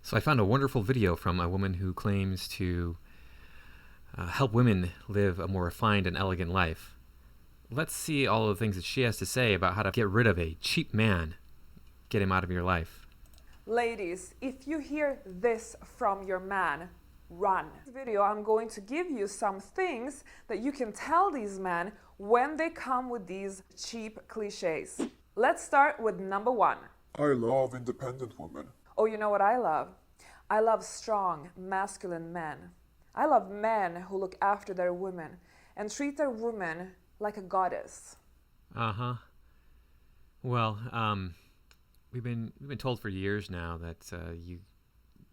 So I found a wonderful video from a woman who claims to help women live a more refined and elegant life. Let's see all the things that she has to say about how to get rid of a cheap man, get him out of your life. Ladies, if you hear this from your man, run. In this video, I'm going to give you some things that you can tell these men when they come with these cheap cliches. Let's start with number one. I love independent women. Oh, you know what I love? I love strong, masculine men. I love men who look after their women and treat their woman like a goddess. Uh-huh. Well, we've been told for years now that you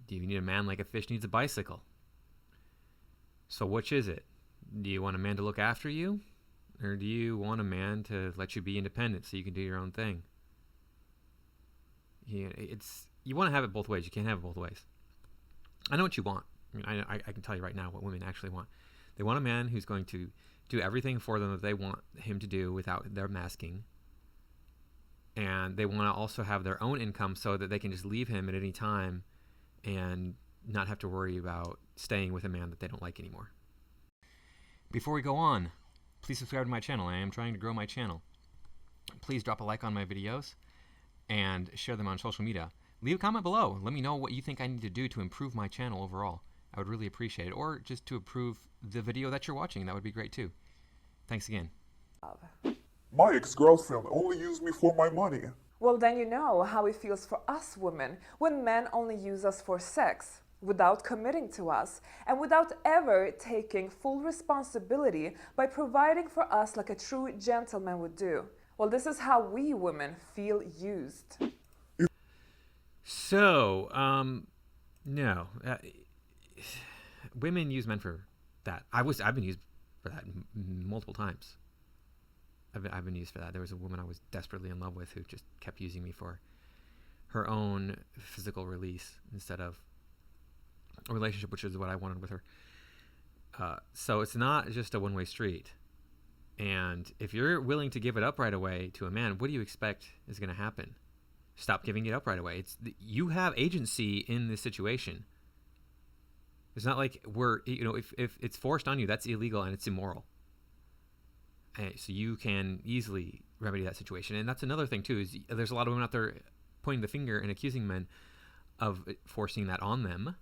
need a man like a fish needs a bicycle. So which is it? Do you want a man to look after you, or do you want a man to let you be independent so you can do your own thing? You want to have it both ways. You can't have it both ways. I know what you want. I mean, I can tell you right now what women actually want. They want a man who's going to do everything for them that they want him to do without their masking. And they want to also have their own income so that they can just leave him at any time and not have to worry about staying with a man that they don't like anymore. Before we go on, please subscribe to my channel. I am trying to grow my channel. Please drop a like on my videos and share them on social media. Leave a comment below. Let me know what you think I need to do to improve my channel overall. I would really appreciate it. Or just to improve the video that you're watching. That would be great too. Thanks again. My ex-girlfriend only used me for my money. Well, then you know how it feels for us women when men only use us for sex, without committing to us, and without ever taking full responsibility by providing for us like a true gentleman would do. Well, this is how we women feel used. So, no. Women use men for that. I've been used for that multiple times. I've been used for that. There was a woman I was desperately in love with who just kept using me for her own physical release instead of a relationship, which is what I wanted with her. So it's not just a one-way street. And if you're willing to give it up right away to a man, what do you expect is going to happen? Stop giving it up right away. You have agency in this situation. It's not like if it's forced on you, that's illegal and it's immoral. So you can easily remedy that situation. And that's another thing too, is there's a lot of women out there pointing the finger and accusing men of forcing that on them,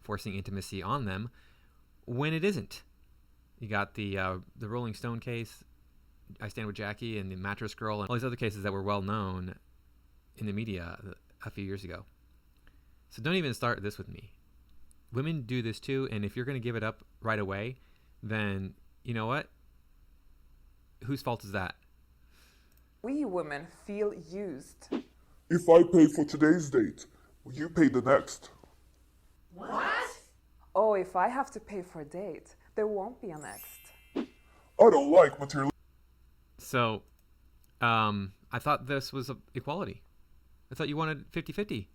forcing intimacy on them, when it isn't. You got the Rolling Stone case, I Stand With Jackie, and the Mattress Girl, and all these other cases that were well known in the media a few years ago. So don't even start this with me. Women do this too, and if you're going to give it up right away, then you know what? Whose fault is that? We women feel used. If I pay for today's date, will you pay the next? What? Oh, if I have to pay for a date, there won't be a next. I don't like material. So, I thought this was equality. I thought you wanted 50-50.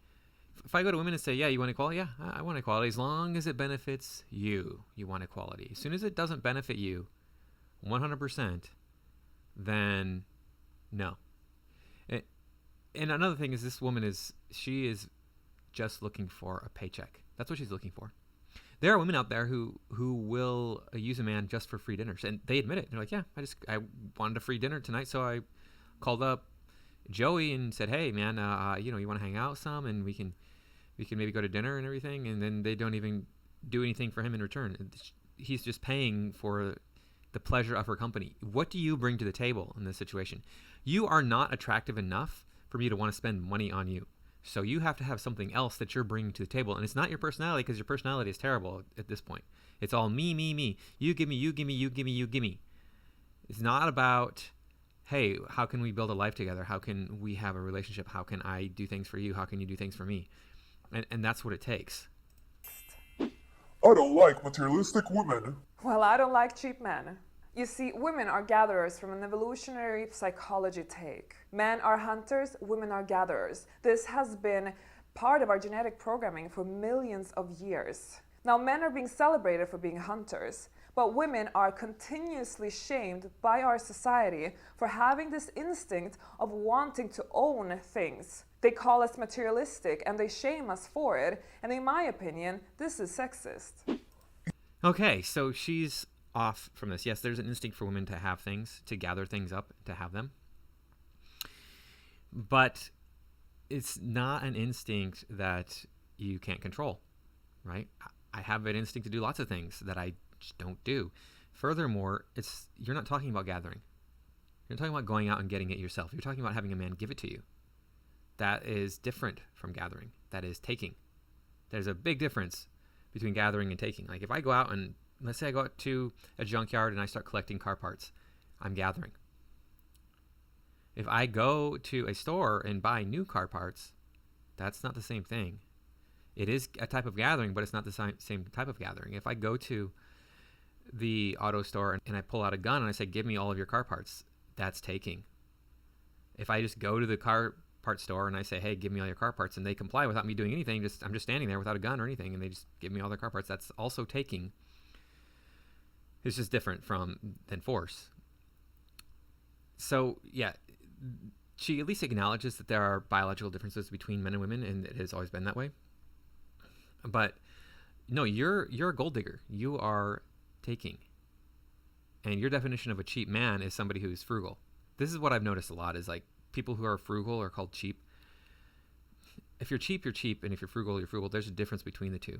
If I go to women and say, yeah, you want equality? Yeah, I want equality. As long as it benefits you, you want equality. As soon as it doesn't benefit you 100%, then no. And another thing is, this woman is just looking for a paycheck. That's what she's looking for. There are women out there who will use a man just for free dinners, and they admit it. They're like, yeah, I wanted a free dinner tonight, so I called up Joey and said, hey man, you want to hang out some, and we can maybe go to dinner and everything. And then they don't even do anything for him in return. He's just paying for the pleasure of her company. What do you bring to the table in this situation? You are not attractive enough for me to want to spend money on you. So you have to have something else that you're bringing to the table. And it's not your personality, because your personality is terrible at this point. It's all me, me, me. You give me, you give me, you give me, you give me. It's not about, hey, how can we build a life together? How can we have a relationship? How can I do things for you? How can you do things for me? And that's what it takes. I don't like materialistic women. Well, I don't like cheap men. You see, women are gatherers from an evolutionary psychology take. Men are hunters, women are gatherers. This has been part of our genetic programming for millions of years. Now, men are being celebrated for being hunters, but women are continuously shamed by our society for having this instinct of wanting to own things. They call us materialistic and they shame us for it. And in my opinion, this is sexist. Okay, so she's off from this. Yes, there's an instinct for women to have things, to gather things up, to have them. But it's not an instinct that you can't control, right? I have an instinct to do lots of things that I just don't do. Furthermore, you're not talking about gathering. You're talking about going out and getting it yourself. You're talking about having a man give it to you. That is different from gathering. That is taking. There's a big difference between gathering and taking. Like if I go out and, let's say I go out to a junkyard and I start collecting car parts, I'm gathering. If I go to a store and buy new car parts, that's not the same thing. It is a type of gathering, but it's not the same type of gathering. If I go to the auto store and I pull out a gun and I say, give me all of your car parts, that's taking. If I just go to the car parts store and I say, hey, give me all your car parts, and they comply without me doing anything, I'm just standing there without a gun or anything, and they just give me all their car parts, that's also taking. It's just different than force. So, yeah, she at least acknowledges that there are biological differences between men and women, and it has always been that way. But no, you're a gold digger. You are taking. And your definition of a cheap man is somebody who's frugal. This is what I've noticed a lot, is like people who are frugal are called cheap. If you're cheap, you're cheap, and if you're frugal, you're frugal. There's a difference between the two.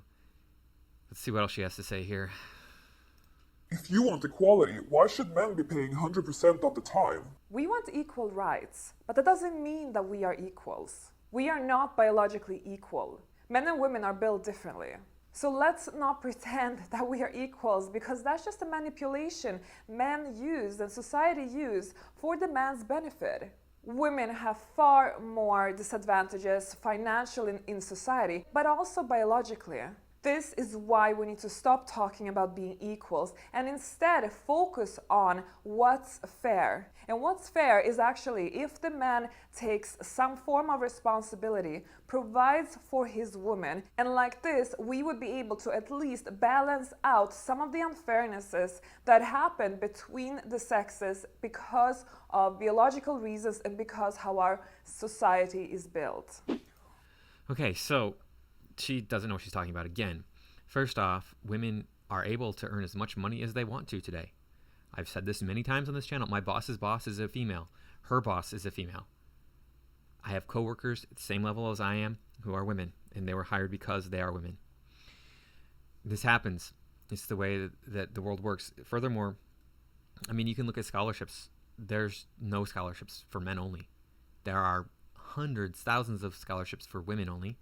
Let's see what else she has to say here. If you want equality, why should men be paying 100% of the time? We want equal rights, but that doesn't mean that we are equals. We are not biologically equal. Men and women are built differently. So let's not pretend that we are equals, because that's just a manipulation men use and society use for the man's benefit. Women have far more disadvantages financially in society, but also biologically. This is why we need to stop talking about being equals and instead focus on what's fair. And what's fair is actually if the man takes some form of responsibility, provides for his woman, and like this, we would be able to at least balance out some of the unfairnesses that happen between the sexes because of biological reasons and because how our society is built. Okay, so she doesn't know what she's talking about again. First off, women are able to earn as much money as they want to today. I've said this many times on this channel. My boss's boss is a female. Her boss is a female. I have coworkers at the same level as I am who are women, and they were hired because they are women. This happens. It's the way that the world works. Furthermore, I mean, you can look at scholarships. There's no scholarships for men only. There are hundreds, thousands of scholarships for women only.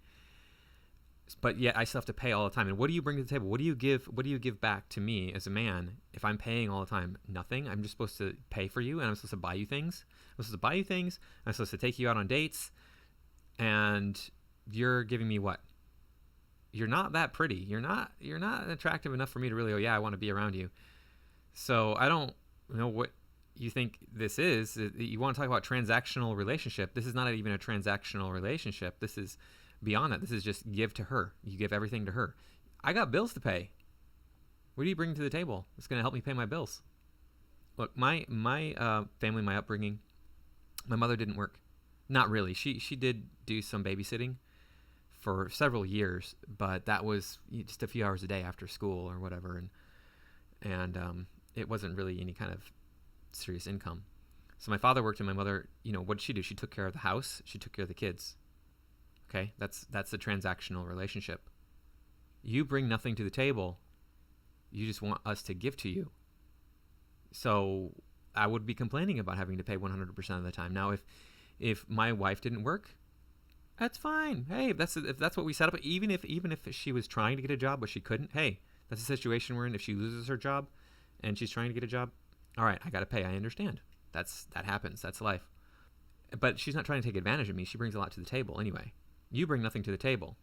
But yet I still have to pay all the time. And what do you bring to the table? What do you give back to me as a man if I'm paying all the time? Nothing. I'm just supposed to pay for you, and I'm supposed to buy you things. I'm supposed to buy you things. I'm supposed to take you out on dates. And you're giving me what? You're not that pretty. You're not attractive enough for me to really go, yeah, I want to be around you. So I don't know what you think this is. You want to talk about transactional relationship. This is not even a transactional relationship. This is beyond that. This is just give to her. You give everything to her. I got bills to pay. What do you bring to the table? It's going to help me pay my bills. Look, my family, my upbringing, my mother didn't work. Not really. She did do some babysitting for several years, but that was just a few hours a day after school or whatever, and it wasn't really any kind of serious income. So my father worked, and my mother, what did she do? She took care of the house. She took care of the kids. Okay, that's a transactional relationship. You bring nothing to the table. You just want us to give to you. So I would be complaining about having to pay 100% of the time. Now, if my wife didn't work, that's fine. Hey, if that's what we set up. Even if she was trying to get a job but she couldn't, hey, that's a situation we're in. If she loses her job and she's trying to get a job, all right, I got to pay. I understand. That happens. That's life. But she's not trying to take advantage of me. She brings a lot to the table anyway. You bring nothing to the table.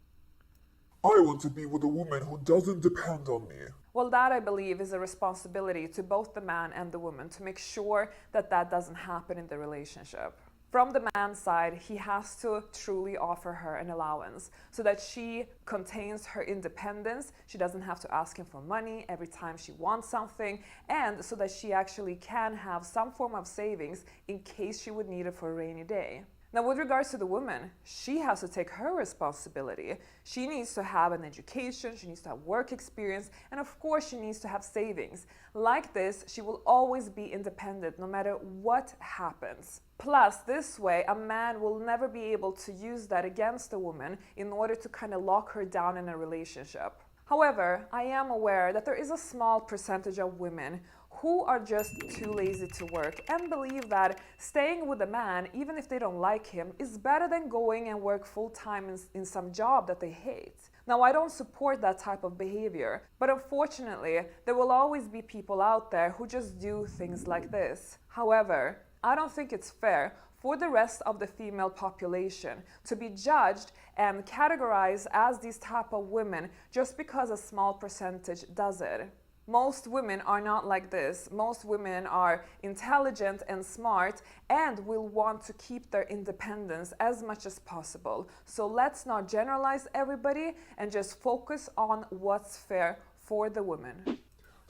I want to be with a woman who doesn't depend on me. Well, that I believe is a responsibility to both the man and the woman to make sure that doesn't happen in the relationship. From the man's side, he has to truly offer her an allowance so that she contains her independence. She doesn't have to ask him for money every time she wants something, and so that she actually can have some form of savings in case she would need it for a rainy day. Now, with regards to the woman, she has to take her responsibility. She needs to have an education, she needs to have work experience, and of course, she needs to have savings. Like this, she will always be independent no matter what happens. Plus, this way, a man will never be able to use that against a woman in order to kind of lock her down in a relationship. However, I am aware that there is a small percentage of women who are just too lazy to work and believe that staying with a man, even if they don't like him, is better than going and work full-time in some job that they hate. Now, I don't support that type of behavior, but unfortunately, there will always be people out there who just do things like this. However, I don't think it's fair for the rest of the female population to be judged and categorized as these type of women just because a small percentage does it. Most women are not like this. Most women are intelligent and smart and will want to keep their independence as much as possible. So let's not generalize everybody and just focus on what's fair for the women.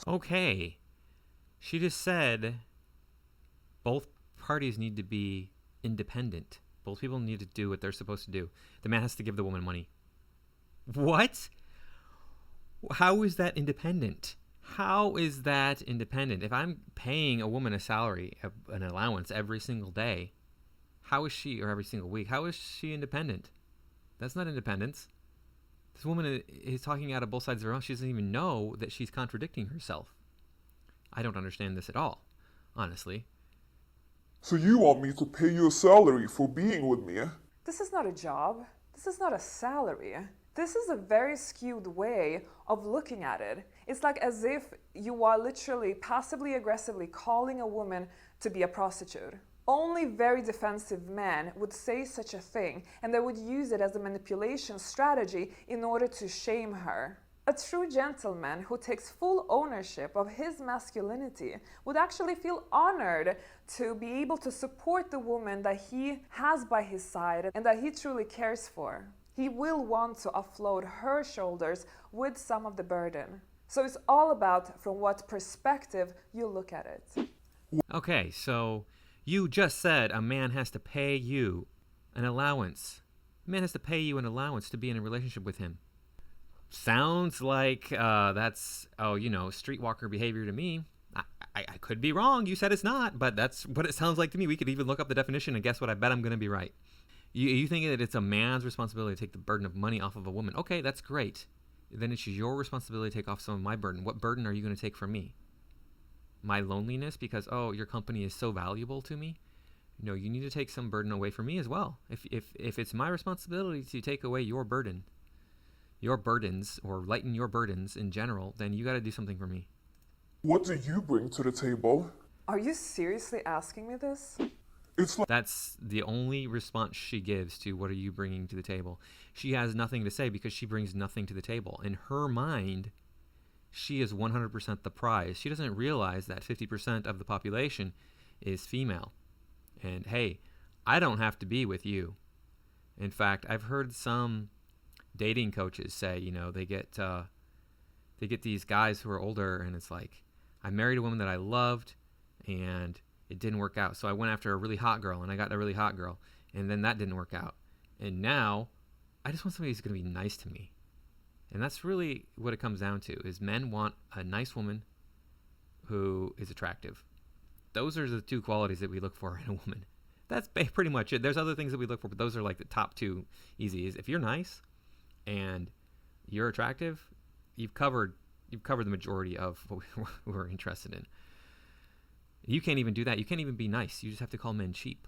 Okay. She just said both parties need to be independent. Both people need to do what they're supposed to do. The man has to give the woman money. What? How is that independent? How is that independent? If I'm paying a woman a salary, an allowance every single day, how is she, or every single week, how is she independent? That's not independence. This woman is talking out of both sides of her mouth. She doesn't even know that she's contradicting herself. I don't understand this at all, honestly. So you want me to pay you a salary for being with me? This is not a job. This is not a salary. This is a very skewed way of looking at it. It's like as if you are literally passively aggressively calling a woman to be a prostitute. Only very defensive men would say such a thing, and they would use it as a manipulation strategy in order to shame her. A true gentleman who takes full ownership of his masculinity would actually feel honored to be able to support the woman that he has by his side and that he truly cares for. He will want to offload her shoulders with some of the burden. So it's all about from what perspective you look at it. Okay, so you just said a man has to pay you an allowance. A man has to pay you an allowance to be in a relationship with him. Sounds like that's, streetwalker behavior to me. I could be wrong. You said it's not, but that's what it sounds like to me. We could even look up the definition, and guess what? I bet I'm going to be right. You think that it's a man's responsibility to take the burden of money off of a woman. Okay, that's great. Then it's your responsibility to take off some of my burden. What burden are you going to take from me? My loneliness because, your company is so valuable to me? No, you need to take some burden away from me as well. If it's my responsibility to take away your burden, your burdens, or lighten your burdens in general, then you got to do something for me. What do you bring to the table? Are you seriously asking me this? It's like That's the only response she gives to what are you bringing to the table. She has nothing to say because she brings nothing to the table. In her mind, she is 100% the prize. She doesn't realize that 50% of the population is female. And hey, I don't have to be with you. In fact, I've heard some dating coaches say, they get these guys who are older, and it's like, I married a woman that I loved, and it didn't work out. So I went after a really hot girl, and I got a really hot girl, and then that didn't work out. And now I just want somebody who's going to be nice to me. And that's really what it comes down to, is men want a nice woman who is attractive. Those are the two qualities that we look for in a woman. That's pretty much it. There's other things that we look for, but those are like the top two easy. Is if you're nice and you're attractive, you've covered the majority of what we're interested in. You can't even do that. You can't even be nice. You just have to call men cheap.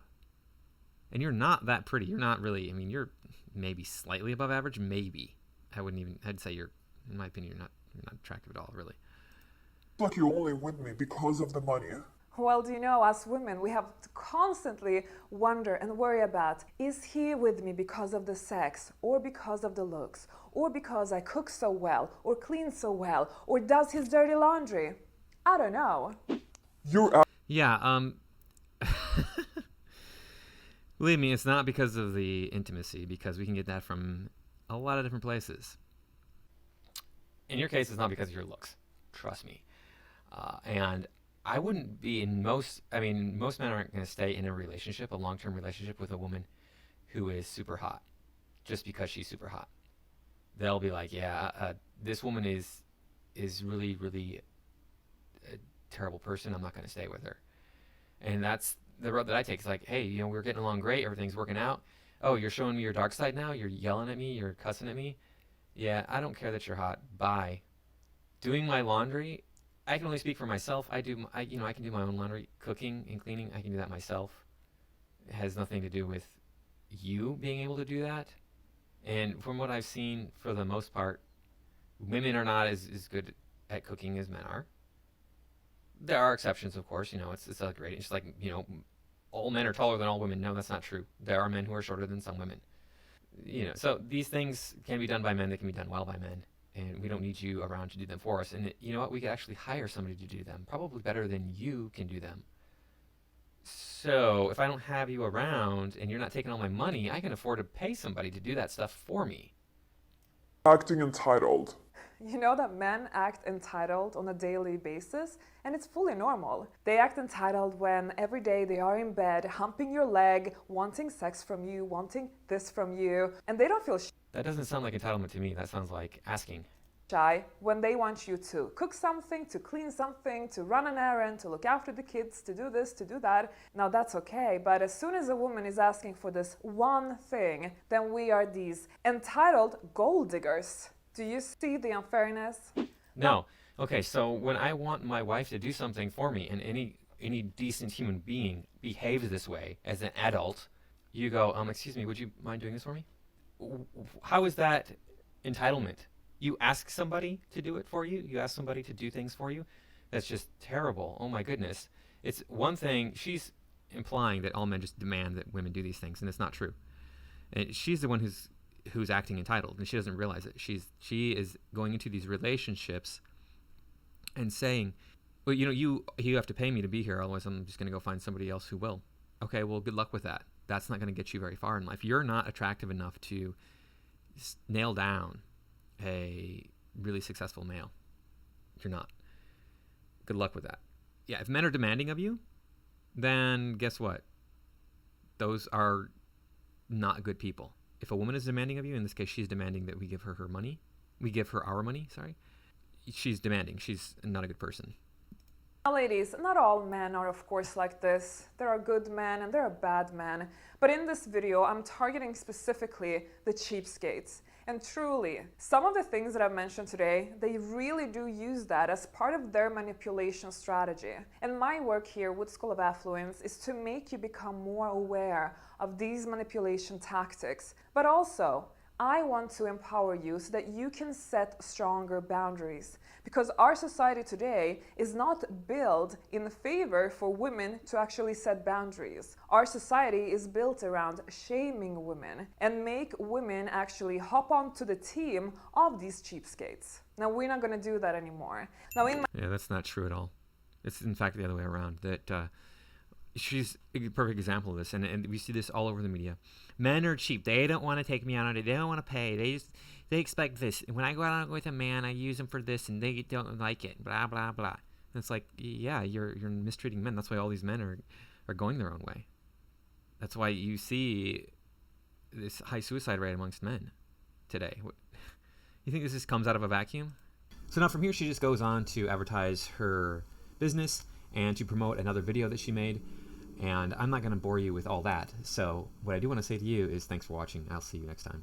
And you're not that pretty. You're not really, you're maybe slightly above average, maybe. I'd say in my opinion, you're not attractive at all, really. like you're only with me because of the money. Well, do you know, as women, we have to constantly wonder and worry about, is he with me because of the sex, or because of the looks, or because I cook so well, or clean so well, or does his dirty laundry? I don't know. Yeah, believe me, it's not because of the intimacy, because we can get that from a lot of different places. In your case, it's not because of your looks. Trust me. And I wouldn't be most men aren't going to stay in a relationship, a long-term relationship with a woman who is super hot just because she's super hot. They'll be like, yeah, this woman is really, really a terrible person. I'm not going to stay with her. And that's the road that I take. It's like, hey, we're getting along great. Everything's working out. Oh, you're showing me your dark side now? You're yelling at me? You're cussing at me? Yeah, I don't care that you're hot. Bye. Doing my laundry, I can only speak for myself. I can do my own laundry. Cooking and cleaning, I can do that myself. It has nothing to do with you being able to do that. And from what I've seen, for the most part, women are not as good at cooking as men are. There are exceptions, of course. It's a great. It's like, all men are taller than all women. No, that's not true. There are men who are shorter than some women. So these things can be done by men. They can be done well by men. And we don't need you around to do them for us. And you know what? We could actually hire somebody to do them, probably better than you can do them. So if I don't have you around and you're not taking all my money, I can afford to pay somebody to do that stuff for me. Acting entitled. You know that men act entitled on a daily basis, and it's fully normal. They act entitled when every day they are in bed, humping your leg, wanting sex from you, wanting this from you, and they don't feel That doesn't sound like entitlement to me. That sounds like asking. shy when they want you to cook something, to clean something, to run an errand, to look after the kids, to do this, to do that. Now that's okay, but as soon as a woman is asking for this one thing, then we are these entitled gold diggers. Do you see the unfairness? No. Okay, so when I want my wife to do something for me, and any decent human being behaves this way as an adult, you go, excuse me, would you mind doing this for me? How is that entitlement? You ask somebody to do it for you? You ask somebody to do things for you? That's just terrible. Oh my goodness. It's one thing, she's implying that all men just demand that women do these things, and it's not true. And she's the one who's acting entitled, and she doesn't realize it. She is going into these relationships and saying, well, you have to pay me to be here, otherwise I'm just going to go find somebody else who will. Okay, well, good luck with that. That's not going to get you very far in life. You're not attractive enough to nail down a really successful male. You're not. Good luck with that. Yeah, if men are demanding of you, then guess what? Those are not good people. If a woman is demanding of you, in this case, she's demanding that we give her money. We give her our money, sorry. She's demanding. She's not a good person. Now, ladies, not all men are of course like this. There are good men and there are bad men. But in this video, I'm targeting specifically the cheapskates. And truly, some of the things that I've mentioned today, they really do use that as part of their manipulation strategy. And my work here with School of Affluence is to make you become more aware of these manipulation tactics. But also, I want to empower you so that you can set stronger boundaries. Because our society today is not built in favor for women to actually set boundaries. Our society is built around shaming women and make women actually hop onto the team of these cheapskates. Now, we're not going to do that anymore. Now, yeah, that's not true at all. It's in fact the other way around. That she's a perfect example of this, and we see this all over the media. Men are cheap. They don't want to take me out on it. They don't want to pay. They expect this. When I go out with a man, I use him for this, and they don't like it. Blah blah blah. And it's like, yeah, you're mistreating men. That's why all these men are going their own way. That's why you see this high suicide rate amongst men today. You think this just comes out of a vacuum? So now from here, she just goes on to advertise her business and to promote another video that she made. And I'm not going to bore you with all that. So what I do want to say to you is thanks for watching. I'll see you next time.